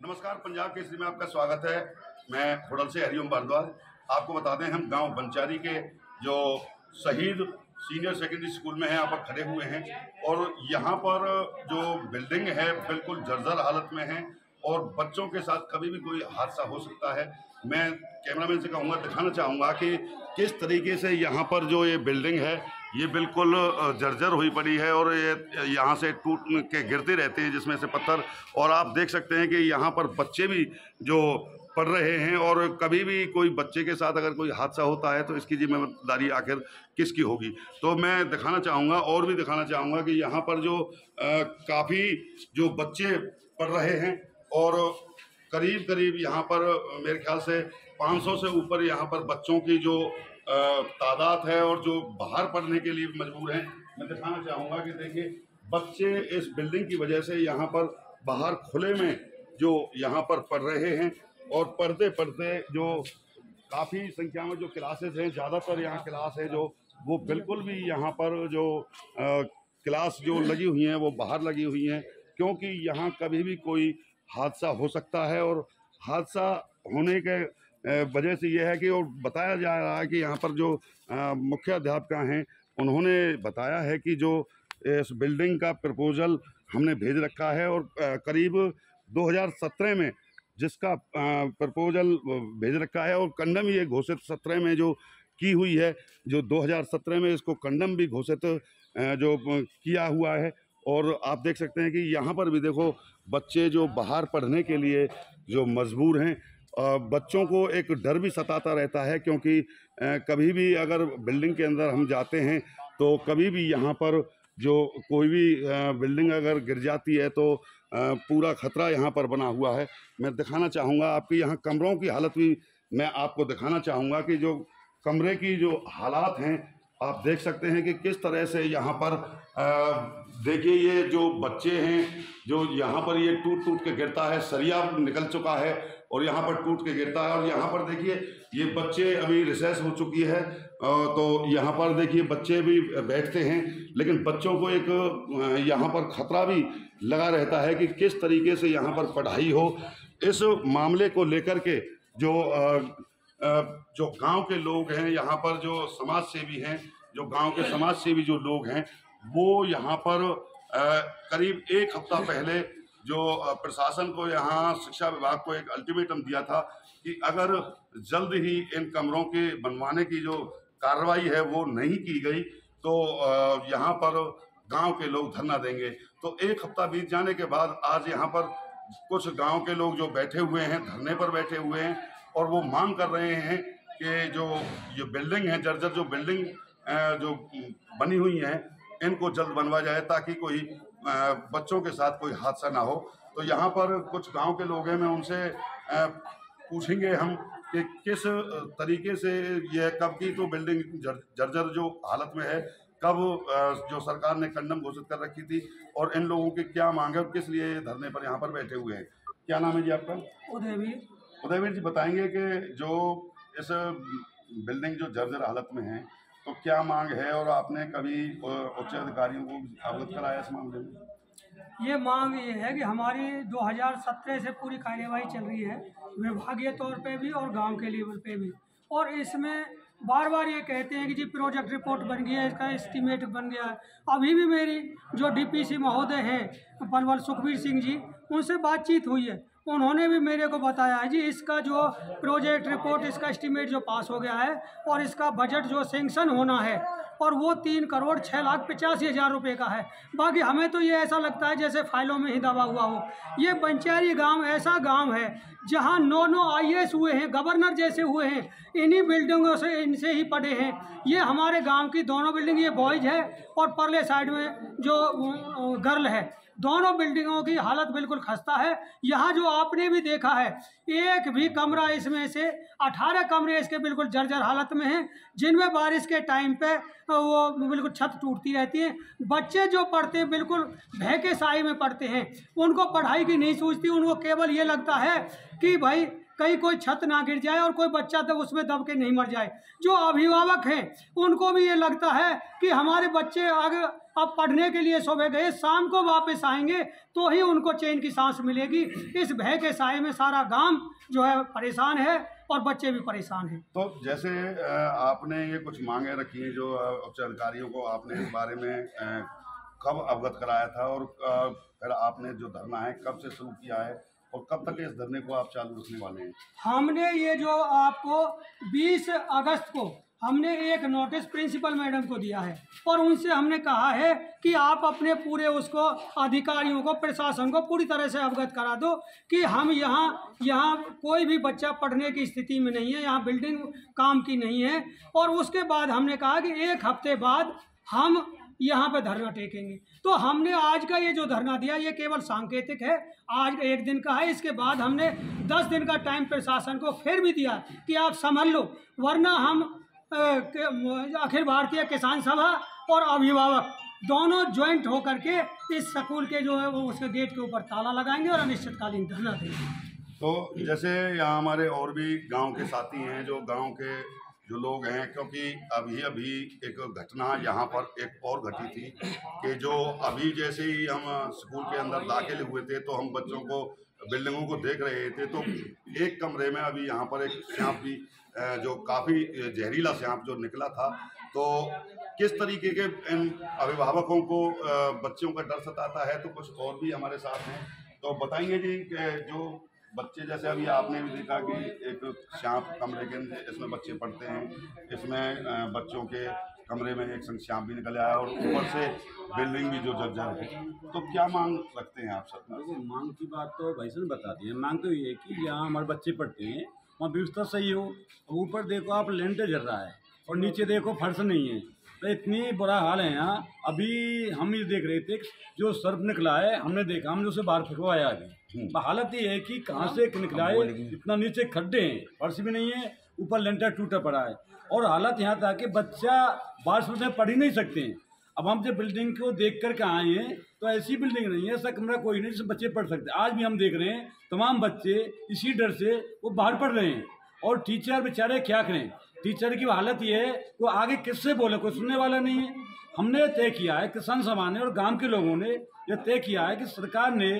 नमस्कार, पंजाब केसरी में आपका स्वागत है। मैं होडल से हरिओम भारद्वाज। आपको बता दें, हम गांव बंचारी के जो शहीद सीनियर सेकेंडरी स्कूल में हैं, यहाँ पर खड़े हुए हैं और यहाँ पर जो बिल्डिंग है बिल्कुल जर्जर हालत में है और बच्चों के साथ कभी भी कोई हादसा हो सकता है। मैं कैमरामैन से कहूँगा, दिखाना चाहूँगा कि किस तरीके से यहाँ पर जो ये बिल्डिंग है ये बिल्कुल जर्जर हुई पड़ी है और ये यहाँ से टूट के गिरते रहते हैं जिसमें से पत्थर। और आप देख सकते हैं कि यहाँ पर बच्चे भी जो पढ़ रहे हैं और कभी भी कोई बच्चे के साथ अगर कोई हादसा होता है तो इसकी जिम्मेदारी आखिर किसकी होगी। तो मैं दिखाना चाहूँगा और भी दिखाना चाहूँगा कि यहाँ पर जो काफ़ी जो बच्चे पढ़ रहे हैं और करीब करीब यहाँ पर मेरे ख्याल से 500 से ऊपर यहाँ पर बच्चों की जो तादाद है और जो बाहर पढ़ने के लिए मजबूर हैं। मैं दिखाना चाहूँगा कि देखिए, बच्चे इस बिल्डिंग की वजह से यहाँ पर बाहर खुले में जो यहाँ पर पढ़ रहे हैं और पढ़ते पढ़ते जो काफ़ी संख्या में जो क्लासेस हैं, ज़्यादातर यहाँ क्लास है जो वो बिल्कुल भी यहाँ पर जो क्लास जो लगी हुई हैं वो बाहर लगी हुई हैं, क्योंकि यहाँ कभी भी कोई हादसा हो सकता है। और हादसा होने के वजह से यह है कि और बताया जा रहा है कि यहाँ पर जो मुख्य अध्यापिका हैं उन्होंने बताया है कि जो इस बिल्डिंग का प्रपोजल हमने भेज रखा है और करीब 2017 में जिसका प्रपोजल भेज रखा है और कंडम ये घोषित 17 में जो की हुई है, जो 2017 में इसको कंडम भी घोषित जो किया हुआ है। और आप देख सकते हैं कि यहाँ पर भी देखो, बच्चे जो बाहर पढ़ने के लिए जो मजबूर हैं, बच्चों को एक डर भी सताता रहता है, क्योंकि कभी भी अगर बिल्डिंग के अंदर हम जाते हैं तो कभी भी यहाँ पर जो कोई भी बिल्डिंग अगर गिर जाती है तो पूरा खतरा यहाँ पर बना हुआ है। मैं दिखाना चाहूँगा आपकी यहाँ कमरों की हालत भी मैं आपको दिखाना चाहूँगा कि जो कमरे की जो हालात हैं आप देख सकते हैं कि किस तरह से यहाँ पर देखिए, ये जो बच्चे हैं जो यहाँ पर ये टूट टूट के गिरता है, सरिया निकल चुका है और यहाँ पर टूट के गिरता है। और यहाँ पर देखिए, ये बच्चे अभी रिसेस हो चुकी है तो यहाँ पर देखिए बच्चे भी बैठते हैं, लेकिन बच्चों को एक यहाँ पर खतरा भी लगा रहता है कि किस तरीके से यहाँ पर पढ़ाई हो। इस मामले को लेकर के जो गांव के लोग हैं, यहाँ पर जो समाज सेवी हैं, जो गांव के समाज सेवी जो लोग हैं, वो यहाँ पर करीब एक हफ्ता पहले जो प्रशासन को, यहाँ शिक्षा विभाग को एक अल्टीमेटम दिया था कि अगर जल्द ही इन कमरों के बनवाने की जो कार्रवाई है वो नहीं की गई तो यहाँ पर गांव के लोग धरना देंगे। तो एक हफ्ता बीत जाने के बाद आज यहाँ पर कुछ गांव के लोग जो बैठे हुए हैं, धरने पर बैठे हुए हैं और वो मांग कर रहे हैं कि जो ये बिल्डिंग है, जर्जर जो बिल्डिंग जो बनी हुई है, इनको जल्द बनवा जाए ताकि कोई बच्चों के साथ कोई हादसा ना हो। तो यहाँ पर कुछ गांव के लोग हैं, मैं उनसे पूछेंगे हम कि किस तरीके से यह कब की तो बिल्डिंग जर्जर जो हालत में है, कब जो सरकार ने कंडम घोषित कर रखी थी और इन लोगों की क्या मांग है और किस लिए धरने पर यहाँ पर बैठे हुए हैं। क्या नाम है जी आपका? उदयवीर जी, बताएंगे कि जो इस बिल्डिंग जो जर्जर हालत में है तो क्या मांग है और आपने कभी उच्च अधिकारियों को अवगत कराया इस मामले में? ये मांग ये है कि हमारी 2017 से पूरी कार्यवाही चल रही है, विभागीय तौर पे भी और गांव के लेवल पे भी, और इसमें बार बार ये कहते हैं कि जी प्रोजेक्ट रिपोर्ट बन गया है, इसका एस्टीमेट बन गया है। अभी भी मेरी जो डीपीसी महोदय हैं पनवल सुखबीर सिंह जी, उनसे बातचीत हुई है, उन्होंने भी मेरे को बताया है जी इसका जो प्रोजेक्ट रिपोर्ट, इसका एस्टीमेट जो पास हो गया है और इसका बजट जो सेंक्शन होना है और वो 3,86,85,000 रुपये का है। बाकी हमें तो ये ऐसा लगता है जैसे फाइलों में ही दबा हुआ हो। ये बंचारी गांव ऐसा गांव है जहां 9 IAS हुए हैं, गवर्नर जैसे हुए हैं, इन्हीं बिल्डिंगों से इनसे ही पढ़े हैं। ये हमारे गांव की दोनों बिल्डिंग, ये बॉयज़ है और परले साइड में जो गर्ल है, दोनों बिल्डिंगों की हालत बिल्कुल खस्ता है। यहाँ जो आपने भी देखा है, एक भी कमरा इसमें से 18 कमरे इसके बिल्कुल जर्जर हालत में हैं, जिनमें बारिश के टाइम पे वो बिल्कुल छत टूटती रहती है। बच्चे जो पढ़ते हैं बिल्कुल भय के साए में पढ़ते हैं, उनको पढ़ाई की नहीं सूझती, उनको केवल ये लगता है कि भाई कहीं कोई छत ना गिर जाए और कोई बच्चा तो उसमें दब के नहीं मर जाए। जो अभिभावक हैं उनको भी ये लगता है कि हमारे बच्चे आगे अब पढ़ने के लिए सुबह गए, शाम को वापस आएंगे तो ही उनको चैन की सांस मिलेगी। इस भय के साए में सारा गांव जो है परेशान है और बच्चे भी परेशान हैं। तो जैसे आपने ये कुछ मांगे रखी हैं, जो उच्च अधिकारियों को आपने इस बारे में कब अवगत कराया था, और फिर आपने जो धरना है कब से शुरू किया है और कब तक इस धरने को आप चालू रखने वाले हैं? हमने ये जो आपको 20 अगस्त को हमने एक नोटिस प्रिंसिपल मैडम को दिया है और उनसे हमने कहा है कि आप अपने पूरे उसको अधिकारियों को, प्रशासन को पूरी तरह से अवगत करा दो कि हम यहाँ कोई भी बच्चा पढ़ने की स्थिति में नहीं है, यहाँ बिल्डिंग काम की नहीं है। और उसके बाद हमने कहा कि 1 हफ्ते बाद हम यहाँ पे धरना टेकेंगे। तो हमने आज का ये जो धरना दिया ये केवल सांकेतिक है, आज 1 दिन का है। इसके बाद हमने 10 दिन का टाइम प्रशासन को फिर भी दिया कि आप संभल लो, वरना हम अखिल भारतीय किसान सभा और अभिभावक दोनों ज्वाइंट होकर के इस स्कूल के जो है वो उसके गेट के ऊपर ताला लगाएंगे और अनिश्चितकालीन धरना देंगे। तो जैसे यहाँ हमारे और भी गांव के साथी हैं, जो गांव के जो लोग हैं, क्योंकि अभी एक घटना यहाँ पर एक और घटी थी कि जो अभी जैसे ही हम स्कूल के अंदर दाखिल हुए थे तो हम बच्चों को, बिल्डिंगों को देख रहे थे, तो एक कमरे में अभी यहाँ पर एक सांप भी जो काफ़ी जहरीला सांप जो निकला था। तो किस तरीके के इन अभिभावकों को बच्चों का डर सताता है, तो कुछ और भी हमारे साथ हैं, तो बताएंगे जी कि जो बच्चे, जैसे अभी आपने भी देखा कि एक सांप कमरे के अंदर, इसमें बच्चे पढ़ते हैं, इसमें बच्चों के कमरे में एक संग सांप भी निकल आया और ऊपर से बिल्डिंग भी जो जर्जर है, तो क्या मांग रखते हैं आप सब? देखो, मांग की बात तो भाई साहब बता दी है। मांग तो ये है कि यहाँ हमारे बच्चे पढ़ते हैं, वहाँ व्यवस्था सही हो। ऊपर देखो आप लेंटर जल रहा है और नीचे देखो फर्श नहीं है, तो इतनी बुरा हाल है यहाँ। अभी हम ये देख रहे थे जो सर्प निकला है, हमने देखा, हमने उसे बाहर फेंकवाया। अभी हालत ये है कि कहाँ से निकला है, इतना नीचे खड्डे हैं, फर्श भी नहीं है, ऊपर लेंटर टूटा पड़ा है। और हालत यहाँ तक कि बच्चा बारिश में पढ़ ही नहीं सकते हैं। अब हम जब बिल्डिंग को देख कर के आए हैं तो ऐसी बिल्डिंग नहीं है, ऐसा कमरा कोई नहीं जिसमें बच्चे पढ़ सकते। आज भी हम देख रहे हैं तमाम बच्चे इसी डर से वो बाहर पढ़ रहे हैं। और टीचर बेचारे क्या करें, टीचर की हालत ये है वो आगे किससे बोले, कोई सुनने वाला नहीं है। हमने तय किया है, किसान सभा ने और गांव के लोगों ने यह तय किया है कि सरकार ने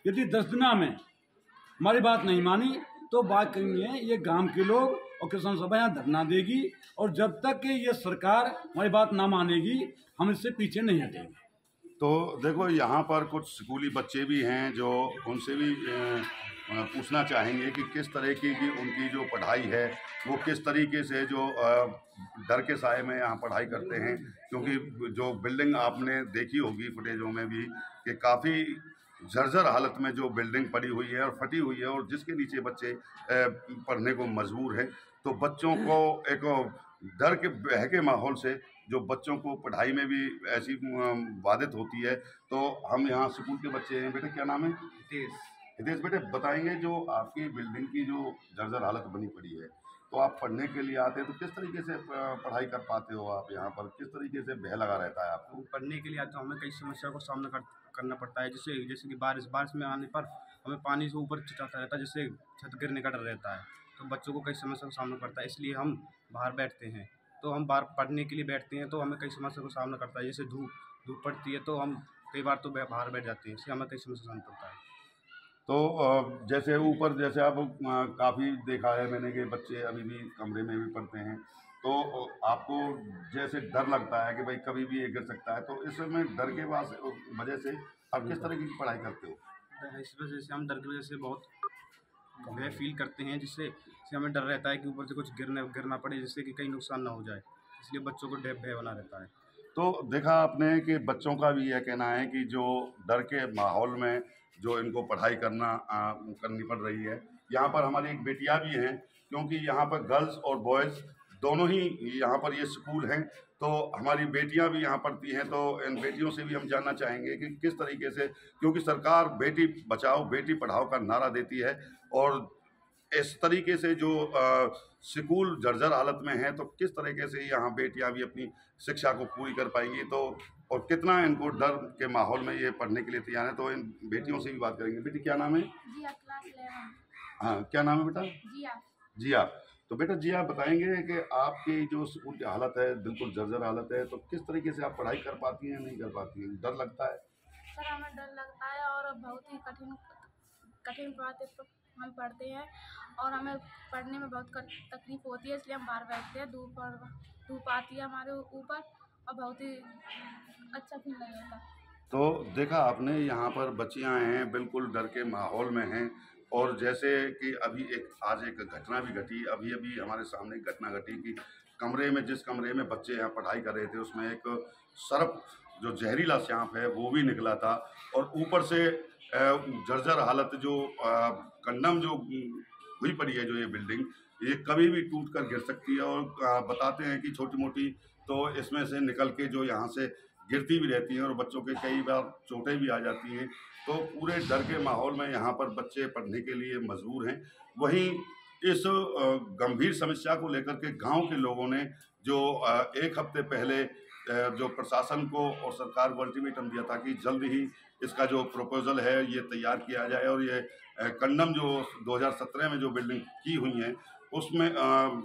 यदि 10 दिनों में हमारी बात नहीं मानी तो बात करेंगे ये गांव के लोग और किसान सभा यहाँ धरना देगी, और जब तक कि ये सरकार हमारी बात ना मानेगी हम इससे पीछे नहीं हटेंगे। तो देखो, यहाँ पर कुछ स्कूली बच्चे भी हैं जो उनसे भी पूछना चाहेंगे कि किस तरीके की उनकी जो पढ़ाई है वो किस तरीके से जो डर के साए में यहाँ पढ़ाई करते हैं, क्योंकि जो बिल्डिंग आपने देखी होगी फुटेजों में भी कि काफ़ी जर्जर हालत में जो बिल्डिंग पड़ी हुई है और फटी हुई है, और जिसके नीचे बच्चे पढ़ने को मजबूर हैं। तो बच्चों को एक डर के बहके माहौल से जो बच्चों को पढ़ाई में भी ऐसी बाधित होती है। तो हम यहाँ स्कूल के बच्चे हैं। बेटे क्या नाम है? हितेश। बेटे बताएंगे, जो आपकी बिल्डिंग की जो जर्जर हालत बनी पड़ी है, तो आप पढ़ने के लिए आते हैं, तो किस तरीके से पढ़ाई कर पाते हो आप यहाँ पर? किस तरीके से भय लगा रहता है आपको? पढ़ने के लिए आते हो, हमें कई समस्याओं का सामना करना पड़ता है। जैसे कि बारिश में आने पर हमें पानी से ऊपर चिढ़ाता रहता है, जिससे छत गिरने का डर रहता है। तो बच्चों को कई समस्याओं का सामना पड़ता है, इसलिए हम बाहर बैठते हैं। तो हम बाहर पढ़ने के लिए बैठते हैं तो हमें कई समस्याओं का सामना करता है। जैसे धूप पड़ती है तो हम कई बार तो बाहर बैठ जाते हैं, इससे हमें कई समस्या का सामना पड़ता है। तो जैसे ऊपर, जैसे आप काफ़ी देखा है मैंने कि बच्चे अभी भी कमरे में भी पढ़ते हैं, तो आपको जैसे डर लगता है कि भाई कभी भी ये गिर सकता है, तो इसमें डर के वजह से आप किस तरह की पढ़ाई करते हो? इस वजह से हम डर की वजह से बहुत भय फील करते हैं, जिससे हमें डर रहता है कि ऊपर से कुछ गिरना पड़े, जिससे कि कहीं नुकसान ना हो जाए, इसलिए बच्चों को भय बना रहता है। तो देखा आपने कि बच्चों का भी यह कहना है कि जो डर के माहौल में जो इनको पढ़ाई करनी पड़ रही है। यहाँ पर हमारी एक बेटियाँ भी हैं, क्योंकि यहाँ पर गर्ल्स और बॉयज़ दोनों ही यहाँ पर ये स्कूल हैं, तो हमारी बेटियाँ भी यहाँ पढ़ती हैं। तो इन बेटियों से भी हम जानना चाहेंगे कि किस तरीके से, क्योंकि सरकार बेटी बचाओ बेटी पढ़ाओ का नारा देती है, और इस तरीके से जो स्कूल जर्जर हालत में है, तो किस तरीके से यहाँ बेटियाँ भी अपनी शिक्षा को पूरी कर पाएंगी, तो और कितना इनको डर के माहौल में ये पढ़ने के लिए तैयार है। तो इन बेटियों से भी बात करेंगे। बेटी क्या नाम है? जिया, क्लास 11। हाँ, क्या नाम है बेटा? जिया। जिया। तो बेटा जी आप बताएंगे कि आपकी जो स्कूल की हालत है बिल्कुल जर्जर हालत है, तो किस तरीके से आप पढ़ाई कर पाती हैं, नहीं कर पाती हैं, डर लगता है? सर हमें डर लगता है और बहुत ही कठिन बातें तो हम पढ़ते हैं और हमें पढ़ने में बहुत तकलीफ होती है, इसलिए हम बाहर बैठते हैं। धूप आती है हमारे ऊपर और बहुत ही अच्छा फील नहीं होता। तो देखा आपने, यहाँ पर बच्चियाँ हैं बिल्कुल डर के माहौल में हैं, और जैसे कि अभी आज एक घटना भी घटी, अभी हमारे सामने एक घटना घटी कि जिस कमरे में बच्चे यहाँ पढ़ाई कर रहे थे उसमें एक सर्प जो जहरीला सांप है वो भी निकला था, और ऊपर से जर्जर हालत जो कंडम जो हुई पड़ी है, जो ये बिल्डिंग ये कभी भी टूट कर गिर सकती है, और बताते हैं कि छोटी मोटी तो इसमें से निकल के जो यहाँ से गिरती भी रहती हैं और बच्चों के कई बार चोटें भी आ जाती हैं। तो पूरे डर के माहौल में यहाँ पर बच्चे पढ़ने के लिए मजबूर हैं। वहीं इस गंभीर समस्या को लेकर के गांव के लोगों ने जो एक हफ्ते पहले जो प्रशासन को और सरकार को अल्टीमेटम दिया था कि जल्द ही इसका जो प्रपोजल है ये तैयार किया जाए, और ये कंडम जो 2017 में जो बिल्डिंग की हुई है उसमें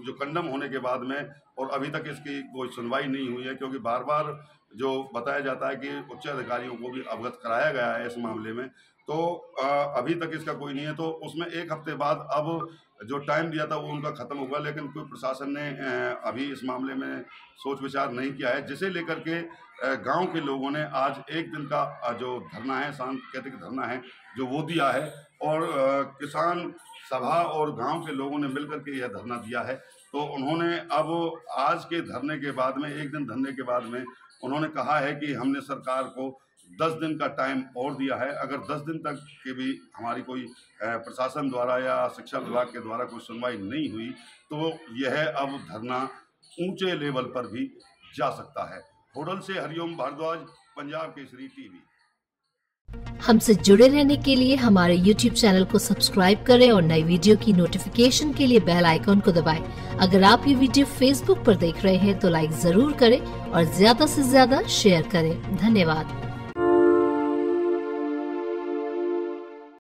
जो कंडम होने के बाद में और अभी तक इसकी कोई सुनवाई नहीं हुई है, क्योंकि बार बार जो बताया जाता है कि उच्च अधिकारियों को भी अवगत कराया गया है इस मामले में, तो अभी तक इसका कोई नहीं है। तो उसमें एक हफ्ते बाद अब जो टाइम दिया था वो उनका ख़त्म होगा, लेकिन कोई प्रशासन ने अभी इस मामले में सोच विचार नहीं किया है, जिसे लेकर के गांव के लोगों ने आज एक दिन का जो धरना है, सांकेतिक धरना है जो वो दिया है, और किसान सभा और गांव के लोगों ने मिलकर के यह धरना दिया है। तो उन्होंने अब आज के धरने के बाद में, एक दिन धरने के बाद में उन्होंने कहा है कि हमने सरकार को 10 दिन का टाइम और दिया है, अगर 10 दिन तक के भी हमारी कोई प्रशासन द्वारा या शिक्षा विभाग के द्वारा कोई सुनवाई नहीं हुई तो यह अब धरना ऊंचे लेवल पर भी जा सकता है। होडल से हरिओम भारद्वाज, पंजाब केसरी टीवी। हमसे जुड़े रहने के लिए हमारे YouTube चैनल को सब्सक्राइब करें और नई वीडियो की नोटिफिकेशन के लिए बेल आइकॉन को दबाएं। अगर आप ये वीडियो Facebook पर देख रहे हैं तो लाइक जरूर करें और ज्यादा से ज्यादा शेयर करें। धन्यवाद।